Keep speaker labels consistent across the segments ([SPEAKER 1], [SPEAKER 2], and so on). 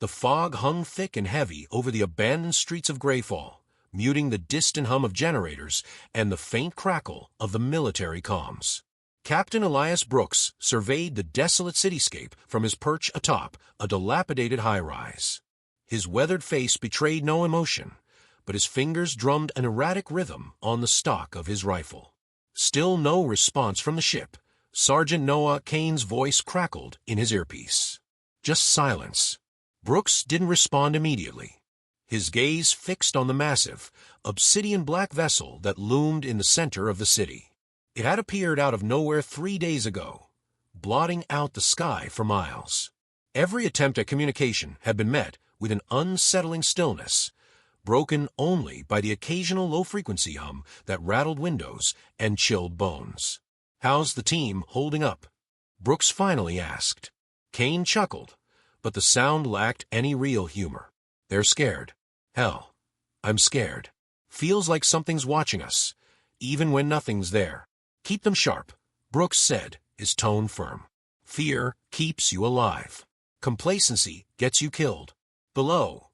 [SPEAKER 1] The fog hung thick and heavy over the abandoned streets of Greyfall, muting the distant hum of generators and the faint crackle of the military comms. Captain Elias Brooks surveyed the desolate cityscape from his perch atop a dilapidated high-rise. His weathered face betrayed no emotion, but his fingers drummed an erratic rhythm on the stock of his rifle. Still no response from the ship. Sergeant Noah Kane's voice crackled in his earpiece. Just silence. Brooks didn't respond immediately. His gaze fixed on the massive, obsidian-black vessel that loomed in the center of the city. It had appeared out of nowhere 3 days ago, blotting out the sky for miles. Every attempt at communication had been met with an unsettling stillness, broken only by the occasional low-frequency hum that rattled windows and chilled bones. "How's the team holding up?" Brooks finally asked. Kane chuckled, but the sound lacked any real humor. "They're scared. Hell, I'm scared. Feels like something's watching us, even when nothing's there. Keep them sharp," Brooks said, his tone firm. "Fear keeps you alive. Complacency gets you killed." Below,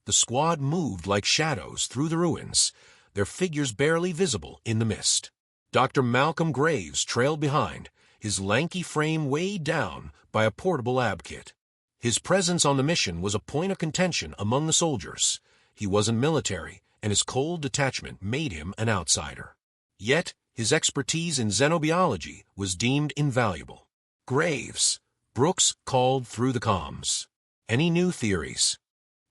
[SPEAKER 1] the squad moved like shadows through the ruins, their figures barely visible in the mist. Dr. Malcolm Graves trailed behind, his lanky frame weighed down by a portable lab kit. His presence on the mission was a point of contention among the soldiers. He wasn't military, and his cold detachment made him an outsider. Yet, his expertise in xenobiology was deemed invaluable. "Graves," Brooks called through the comms. "Any new theories?"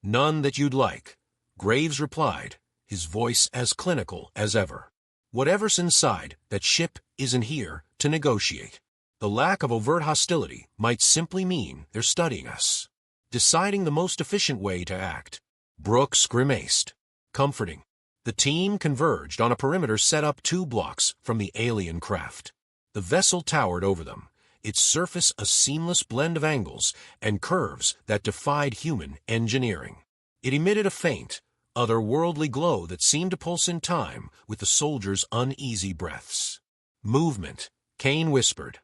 [SPEAKER 1] "None that you'd like," Graves replied, his voice as clinical as ever. "Whatever's inside that ship isn't here to negotiate. The lack of overt hostility might simply mean they're studying us, deciding the most efficient way to act." Brooks grimaced. Comforting. The team converged on a perimeter set up 2 blocks from the alien craft. The vessel towered over them, its surface a seamless blend of angles and curves that defied human engineering. It emitted a faint, otherworldly glow that seemed to pulse in time with the soldiers' uneasy breaths. "Movement," Kane whispered.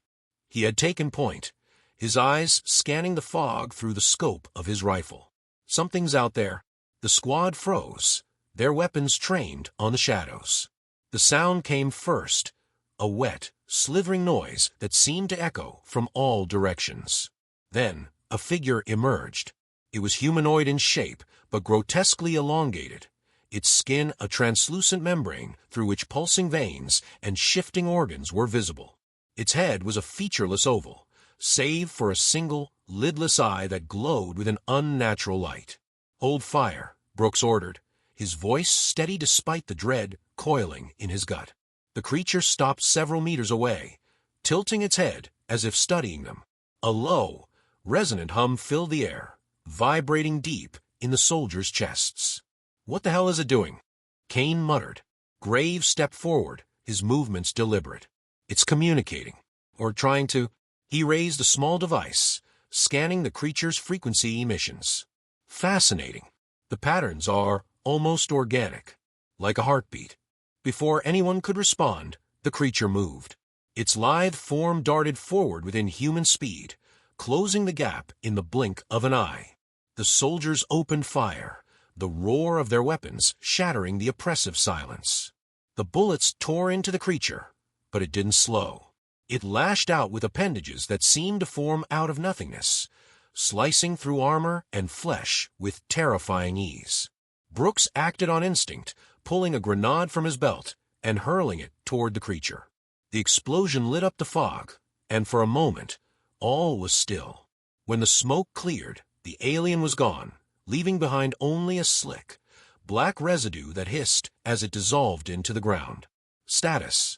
[SPEAKER 1] He had taken point, his eyes scanning the fog through the scope of his rifle. "Something's out there." The squad froze, their weapons trained on the shadows. The sound came first, a wet, slithering noise that seemed to echo from all directions. Then, a figure emerged. It was humanoid in shape, but grotesquely elongated, its skin a translucent membrane through which pulsing veins and shifting organs were visible. Its head was a featureless oval, save for a single, lidless eye that glowed with an unnatural light. "Hold fire," Brooks ordered, his voice steady despite the dread coiling in his gut. The creature stopped several meters away, tilting its head as if studying them. A low, resonant hum filled the air, vibrating deep in the soldiers' chests. "What the hell is it doing?" Kane muttered. Graves stepped forward, his movements deliberate. "It's communicating, or trying to." He raised a small device, scanning the creature's frequency emissions. "Fascinating. The patterns are almost organic, like a heartbeat." Before anyone could respond, the creature moved. Its lithe form darted forward within human speed, closing the gap in the blink of an eye. The soldiers opened fire, the roar of their weapons shattering the oppressive silence. The bullets tore into the creature, but it didn't slow. It lashed out with appendages that seemed to form out of nothingness, slicing through armor and flesh with terrifying ease. Brooks acted on instinct, pulling a grenade from his belt and hurling it toward the creature. The explosion lit up the fog, and for a moment, all was still. When the smoke cleared, the alien was gone, leaving behind only a slick, black residue that hissed as it dissolved into the ground. "Status,"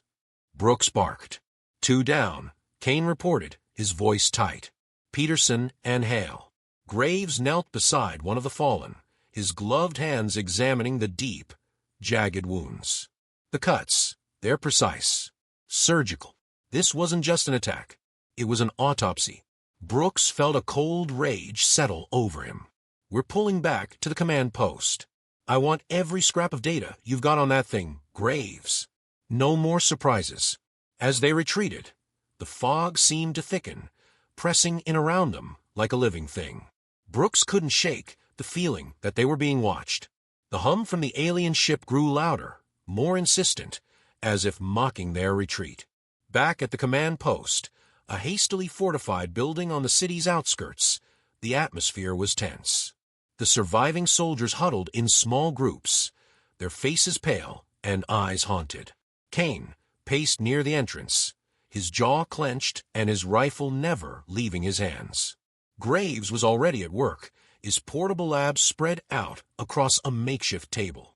[SPEAKER 1] Brooks barked. "2 down," Kane reported, his voice tight. "Peterson and Hale." Graves knelt beside one of the fallen, his gloved hands examining the deep, jagged wounds. "The cuts, they're precise. Surgical. This wasn't just an attack. It was an autopsy." Brooks felt a cold rage settle over him. "We're pulling back to the command post. I want every scrap of data you've got on that thing, Graves. No more surprises." As they retreated, the fog seemed to thicken, pressing in around them like a living thing. Brooks couldn't shake the feeling that they were being watched. The hum from the alien ship grew louder, more insistent, as if mocking their retreat. Back at the command post, a hastily fortified building on the city's outskirts, the atmosphere was tense. The surviving soldiers huddled in small groups, their faces pale and eyes haunted. Kane paced near the entrance, his jaw clenched and his rifle never leaving his hands. Graves was already at work, his portable lab spread out across a makeshift table.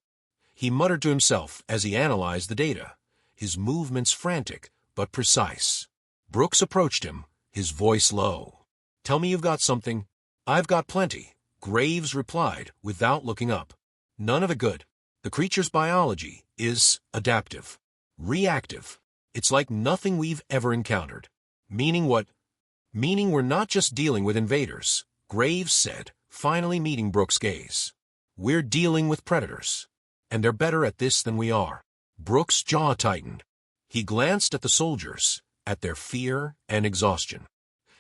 [SPEAKER 1] He muttered to himself as he analyzed the data, his movements frantic but precise. Brooks approached him, his voice low. "Tell me you've got something." "I've got plenty," Graves replied without looking up. "None of it good. The creature's biology is adaptive, reactive. It's like nothing we've ever encountered." "Meaning what?" "Meaning we're not just dealing with invaders," Graves said, finally meeting Brooks' gaze. "We're dealing with predators. And they're better at this than we are." Brooks' jaw tightened. He glanced at the soldiers, at their fear and exhaustion.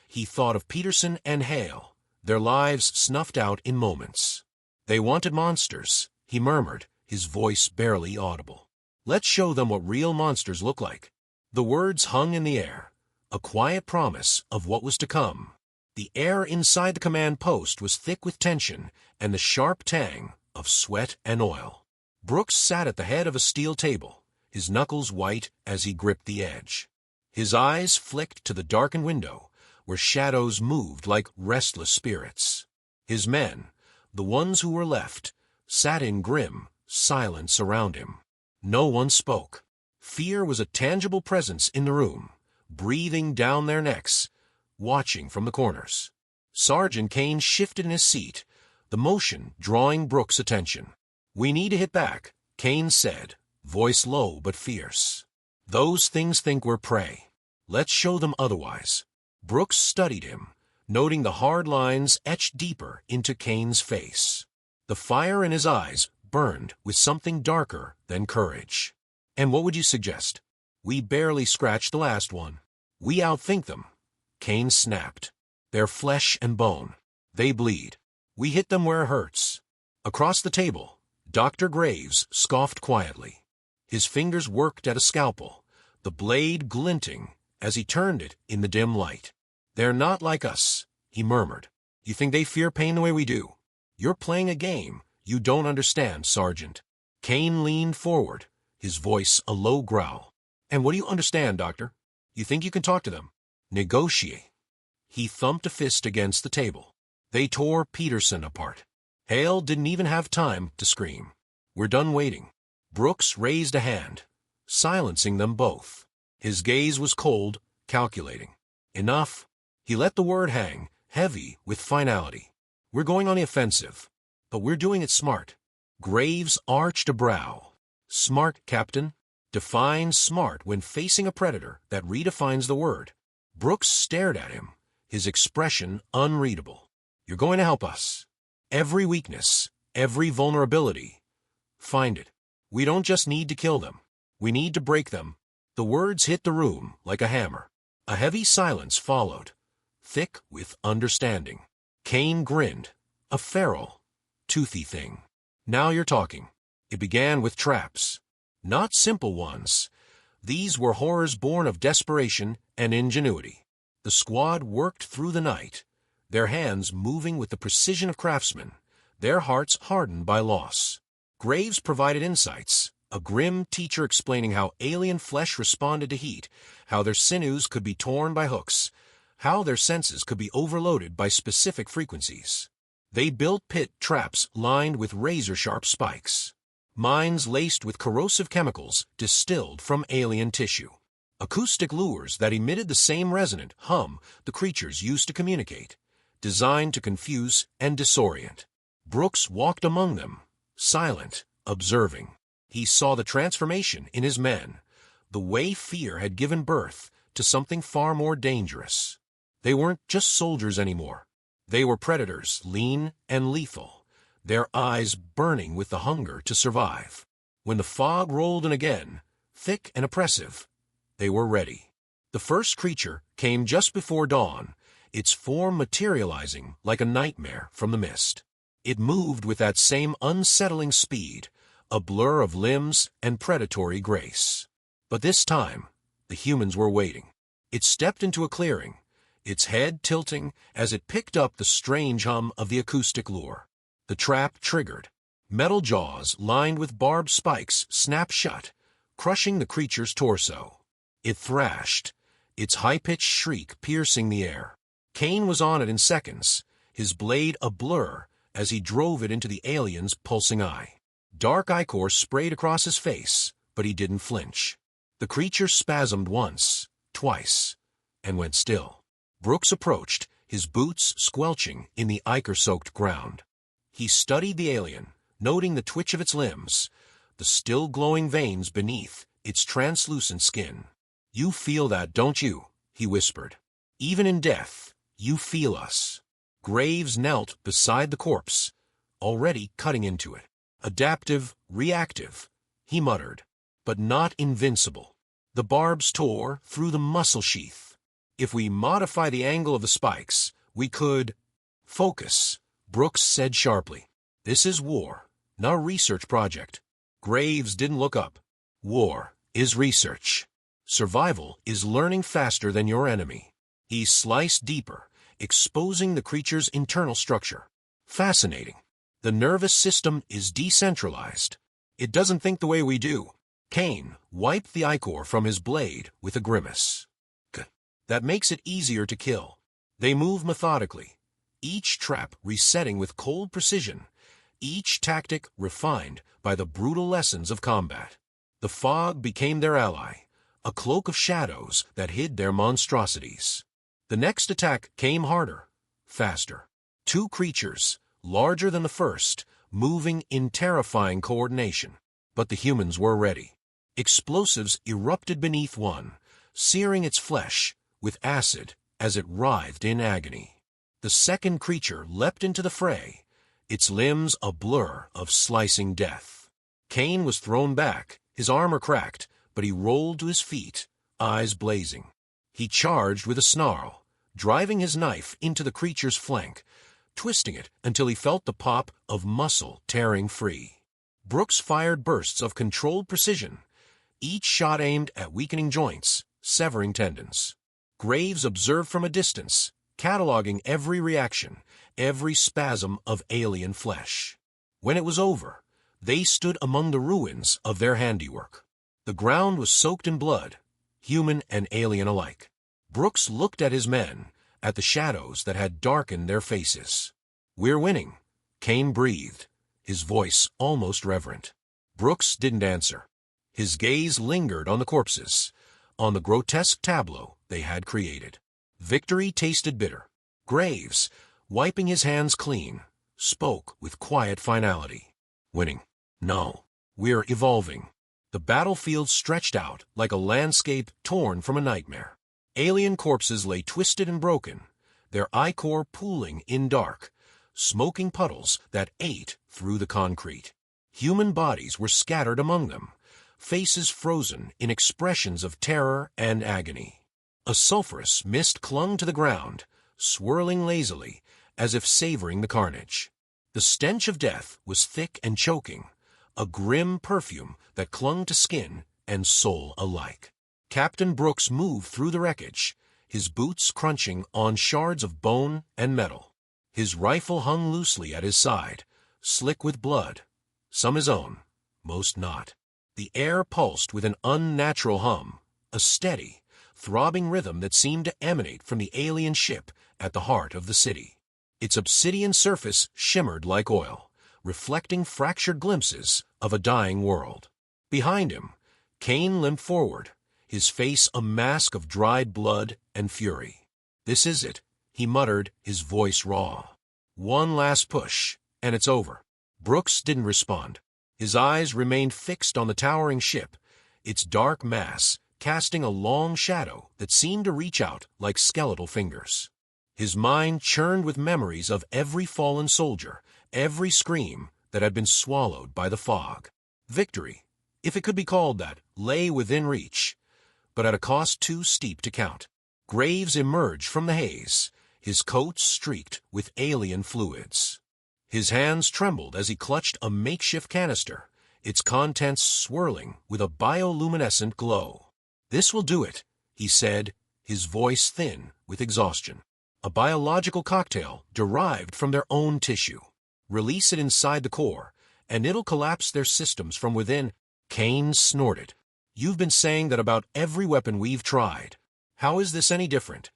[SPEAKER 1] He thought of Peterson and Hale, their lives snuffed out in moments. "They wanted monsters," he murmured, his voice barely audible. "Let's show them what real monsters look like." The words hung in the air, a quiet promise of what was to come. The air inside the command post was thick with tension and the sharp tang of sweat and oil. Brooks sat at the head of a steel table, his knuckles white as he gripped the edge. His eyes flicked to the darkened window, where shadows moved like restless spirits. His men, the ones who were left, sat in grim silence around him. No one spoke. Fear was a tangible presence in the room, breathing down their necks, watching from the corners. Sergeant Kane shifted in his seat, the motion drawing Brooks' attention. "We need to hit back," Kane said, voice low but fierce. "Those things think we're prey. Let's show them otherwise." Brooks studied him, noting the hard lines etched deeper into Kane's face. The fire in his eyes burned with something darker than courage. "And what would you suggest?" "We barely scratched the last one." "We outthink them," Kane snapped. "They're flesh and bone. They bleed. We hit them where it hurts." Across the table, Dr. Graves scoffed quietly. His fingers worked at a scalpel, the blade glinting as he turned it in the dim light. "They're not like us," he murmured. "You think they fear pain the way we do? You're playing a game you don't understand, Sergeant." Kane leaned forward, his voice a low growl. "And what do you understand, Doctor? You think you can talk to them? Negotiate." He thumped a fist against the table. They tore Peterson apart. Hale didn't even have time to scream. "We're done waiting." Brooks raised a hand, silencing them both. His gaze was cold, calculating. "Enough." He let the word hang, heavy with finality. "We're going on the offensive, but we're doing it smart." Graves arched a brow. "Smart, Captain. Define smart when facing a predator that redefines the word." Brooks stared at him, his expression unreadable. "You're going to help us. Every weakness, every vulnerability. Find it. We don't just need to kill them. We need to break them." The words hit the room like a hammer. A heavy silence followed, thick with understanding. Kane grinned, a feral, toothy thing. "Now you're talking." It began with traps. Not simple ones. These were horrors born of desperation and ingenuity. The squad worked through the night, their hands moving with the precision of craftsmen, their hearts hardened by loss. Graves provided insights, a grim teacher explaining how alien flesh responded to heat, how their sinews could be torn by hooks, how their senses could be overloaded by specific frequencies. They built pit traps lined with razor-sharp spikes, mines laced with corrosive chemicals distilled from alien tissue, acoustic lures that emitted the same resonant hum the creatures used to communicate, designed to confuse and disorient. Brooks walked among them, silent, observing. He saw the transformation in his men, the way fear had given birth to something far more dangerous. They weren't just soldiers anymore. They were predators, lean and lethal, their eyes burning with the hunger to survive. When the fog rolled in again, thick and oppressive, they were ready. The first creature came just before dawn, its form materializing like a nightmare from the mist. It moved with that same unsettling speed, a blur of limbs and predatory grace. But this time, the humans were waiting. It stepped into a clearing, its head tilting as it picked up the strange hum of the acoustic lure. The trap triggered. Metal jaws lined with barbed spikes snapped shut, crushing the creature's torso. It thrashed, its high-pitched shriek piercing the air. Kane was on it in seconds, his blade a blur as he drove it into the alien's pulsing eye. Dark ichor sprayed across his face, but he didn't flinch. The creature spasmed once, twice, and went still. Brooks approached, his boots squelching in the ichor-soaked ground. He studied the alien, noting the twitch of its limbs, the still glowing veins beneath its translucent skin. "You feel that, don't you?" he whispered. "Even in death, you feel us." Graves knelt beside the corpse, already cutting into it. "Adaptive, reactive," he muttered, "but not invincible." The barbs tore through the muscle sheath. "If we modify the angle of the spikes, we could—" "Focus," Brooks said sharply. "This is war, not a research project." Graves didn't look up. "War is research. Survival is learning faster than your enemy." He sliced deeper, exposing the creature's internal structure. "Fascinating. The nervous system is decentralized. It doesn't think the way we do." Kane wiped the ichor from his blade with a grimace. "That makes it easier to kill." They moved methodically, each trap resetting with cold precision, each tactic refined by the brutal lessons of combat. The fog became their ally, a cloak of shadows that hid their monstrosities. The next attack came harder, faster. Two creatures, larger than the first, moving in terrifying coordination. But the humans were ready. Explosives erupted beneath one, searing its flesh with acid as it writhed in agony. The second creature leapt into the fray, its limbs a blur of slicing death. Kane was thrown back, his armor cracked, but he rolled to his feet, eyes blazing. He charged with a snarl, driving his knife into the creature's flank, twisting it until he felt the pop of muscle tearing free. Brooks fired bursts of controlled precision, each shot aimed at weakening joints, severing tendons. Graves observed from a distance, cataloging every reaction, every spasm of alien flesh. When it was over, they stood among the ruins of their handiwork. The ground was soaked in blood, human and alien alike. Brooks looked at his men, at the shadows that had darkened their faces. "We're winning," Kane breathed, his voice almost reverent. Brooks didn't answer. His gaze lingered on the corpses, on the grotesque tableau they had created. Victory tasted bitter. Graves, wiping his hands clean, spoke with quiet finality. "Winning? No. We're evolving." The battlefield stretched out like a landscape torn from a nightmare. Alien corpses lay twisted and broken, their ichor pooling in dark, smoking puddles that ate through the concrete. Human bodies were scattered among them, faces frozen in expressions of terror and agony. A sulphurous mist clung to the ground, swirling lazily, as if savoring the carnage. The stench of death was thick and choking, a grim perfume that clung to skin and soul alike. Captain Brooks moved through the wreckage, his boots crunching on shards of bone and metal. His rifle hung loosely at his side, slick with blood, some his own, most not. The air pulsed with an unnatural hum, a steady, throbbing rhythm that seemed to emanate from the alien ship at the heart of the city. Its obsidian surface shimmered like oil, reflecting fractured glimpses of a dying world. Behind him, Kane limped forward, his face a mask of dried blood and fury. "This is it," he muttered, his voice raw. "One last push, and it's over." Brooks didn't respond. His eyes remained fixed on the towering ship, its dark mass casting a long shadow that seemed to reach out like skeletal fingers. His mind churned with memories of every fallen soldier, every scream that had been swallowed by the fog. Victory, if it could be called that, lay within reach, but at a cost too steep to count. Graves emerged from the haze, his coat streaked with alien fluids. His hands trembled as he clutched a makeshift canister, its contents swirling with a bioluminescent glow. "This will do it," he said, his voice thin with exhaustion. "A biological cocktail derived from their own tissue. Release it inside the core, and it'll collapse their systems from within." Kane snorted. "You've been saying that about every weapon we've tried. How is this any different?"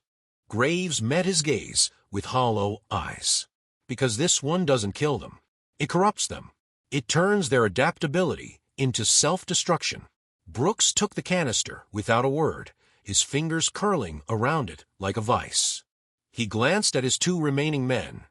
[SPEAKER 1] Graves met his gaze with hollow eyes. "Because this one doesn't kill them. It corrupts them. It turns their adaptability into self-destruction." Brooks took the canister without a word, his fingers curling around it like a vice. He glanced at his two remaining men,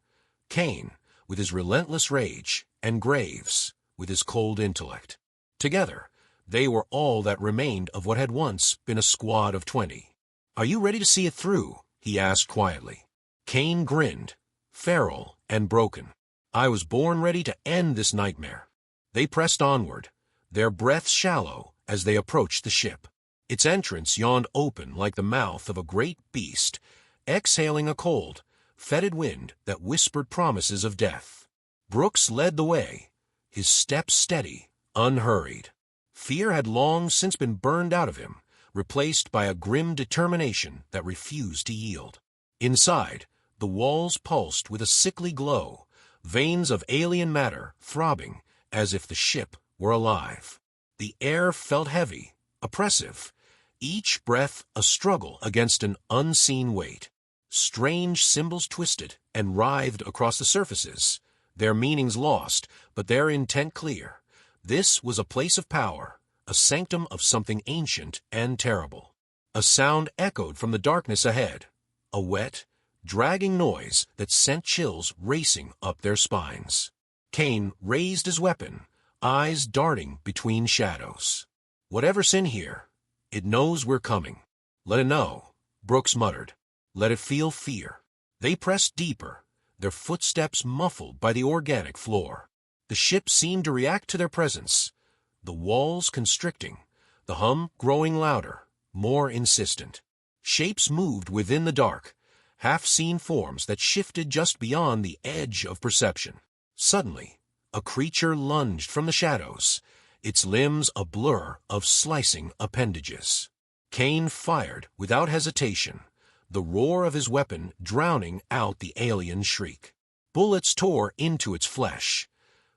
[SPEAKER 1] Kane, with his relentless rage, and Graves, with his cold intellect. Together, they were all that remained of what had once been a squad of 20. "Are you ready to see it through?" he asked quietly. Kane grinned, feral and broken. "I was born ready to end this nightmare." They pressed onward, their breaths shallow as they approached the ship. Its entrance yawned open like the mouth of a great beast, exhaling a cold, fetid wind that whispered promises of death. Brooks led the way, his steps steady, unhurried. Fear had long since been burned out of him, replaced by a grim determination that refused to yield. Inside, the walls pulsed with a sickly glow, veins of alien matter throbbing as if the ship were alive. The air felt heavy, oppressive, each breath a struggle against an unseen weight. Strange symbols twisted and writhed across the surfaces, their meanings lost, but their intent clear. This was a place of power, a sanctum of something ancient and terrible. A sound echoed from the darkness ahead, a wet, dragging noise that sent chills racing up their spines. Kane raised his weapon, eyes darting between shadows. "Whatever's in here, it knows we're coming. Let it know," Brooks muttered. "Let it feel fear." They pressed deeper, their footsteps muffled by the organic floor. The ship seemed to react to their presence, the walls constricting, the hum growing louder, more insistent. Shapes moved within the dark, half-seen forms that shifted just beyond the edge of perception. Suddenly, a creature lunged from the shadows, its limbs a blur of slicing appendages. Kane fired without hesitation, the roar of his weapon drowning out the alien shriek. Bullets tore into its flesh,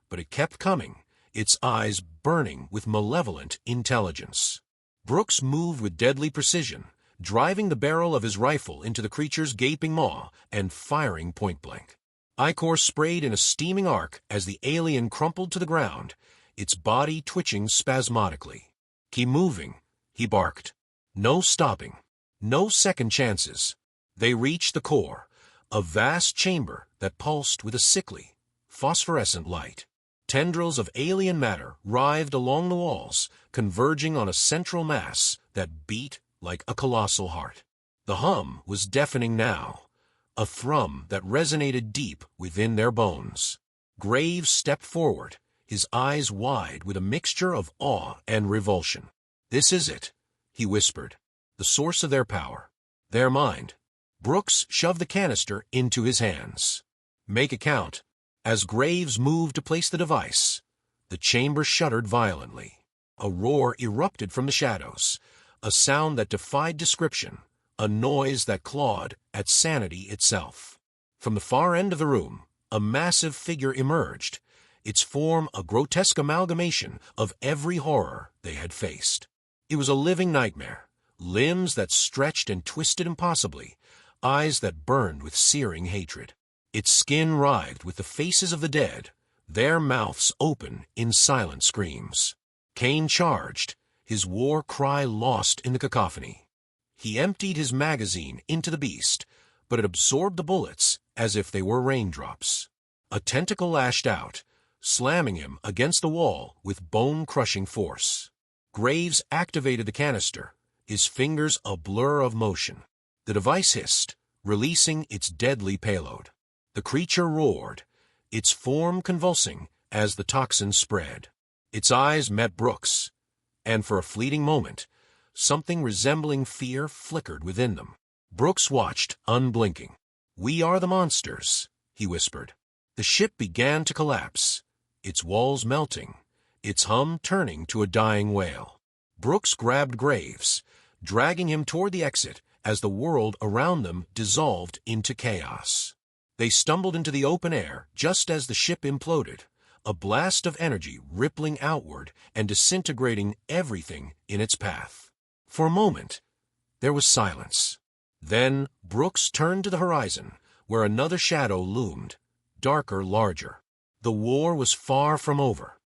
[SPEAKER 1] but it kept coming, its eyes burning with malevolent intelligence. Brooks moved with deadly precision, driving the barrel of his rifle into the creature's gaping maw and firing point-blank. Ichor sprayed in a steaming arc as the alien crumpled to the ground, its body twitching spasmodically. "Keep moving," he barked. "No stopping. No second chances." They reached the core, a vast chamber that pulsed with a sickly, phosphorescent light. Tendrils of alien matter writhed along the walls, converging on a central mass that beat like a colossal heart. The hum was deafening now, a thrum that resonated deep within their bones. Graves stepped forward, his eyes wide with a mixture of awe and revulsion. "This is it," he whispered, "the source of their power, their mind." Brooks shoved the canister into his hands. "Make it count." As Graves moved to place the device, the chamber shuddered violently. A roar erupted from the shadows, a sound that defied description, a noise that clawed at sanity itself. From the far end of the room, a massive figure emerged, its form a grotesque amalgamation of every horror they had faced. It was a living nightmare, limbs that stretched and twisted impossibly, eyes that burned with searing hatred. Its skin writhed with the faces of the dead, their mouths open in silent screams. Kane charged, his war cry lost in the cacophony. He emptied his magazine into the beast, but it absorbed the bullets as if they were raindrops. A tentacle lashed out, slamming him against the wall with bone-crushing force. Graves activated the canister, his fingers a blur of motion. The device hissed, releasing its deadly payload. The creature roared, its form convulsing as the toxin spread. Its eyes met Brooks, and for a fleeting moment, something resembling fear flickered within them. Brooks watched, unblinking. "We are the monsters," he whispered. The ship began to collapse, its walls melting, its hum turning to a dying wail. Brooks grabbed Graves, dragging him toward the exit as the world around them dissolved into chaos. They stumbled into the open air just as the ship imploded, a blast of energy rippling outward and disintegrating everything in its path. For a moment, there was silence. Then Brooks turned to the horizon, where another shadow loomed, darker, larger. The war was far from over.